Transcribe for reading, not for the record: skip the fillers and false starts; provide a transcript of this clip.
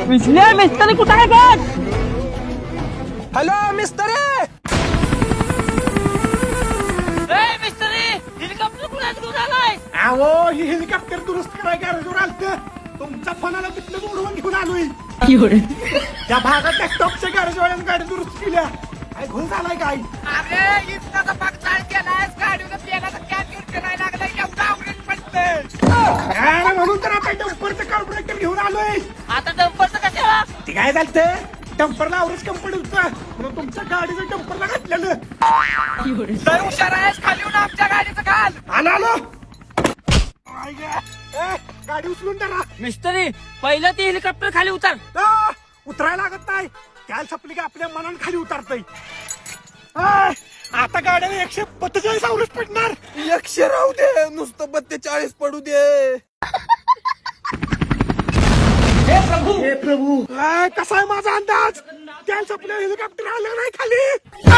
विसल्या मिस्त्री कुठं आहे बघ. हॅलो मिस्त्री. मिस्त्री हेलिकॉप्टर कुणाच घेऊन आलाय. अहो ही हेलिकॉप्टर दुरुस्त कराय गॅरेजवर आलत. तुमचा फोन आला तिथलं उडवून घेऊन आलोय. त्या भागात टॉपच्या गॅरेजवाल्यानं गाडी दुरुस्त केल्या. काय घोल झालाय काय. अरे इतका पाक चाल केलायस गाडीवर तेलाचा कॅन घेऊन फिरायला लागलाय. एवढा आवडत पडतंय. अरे म्हणून तर आता डंपरचं कार्बोरेटर घेऊन आलोय. आता डंपरचं कशाला. ते काय झालं डंपरला आवरेज कंपनी होता म्हणून तुमच्या गाडीचं डंपरला घातलेलं. लय हुशार आहेस. खाली येऊन आमच्या गाडीचं घाल. आलो आलो. गाडी उचलून धरा. मिस्त्री पहिलं ते हेलिकॉप्टर खाली उतर. उतरायला लागत नाही. त्याला सपली की आपल्या मनानं खाली उतरतय. आता गाड्याला 145 आवरेज पडणार. 100 राहू दे, नुसतं 42 पडू दे. हे प्रभू कसा आहे माझा अंदाज. त्याला सपल्या हेलिकॉप्टर आलं नाही खाली.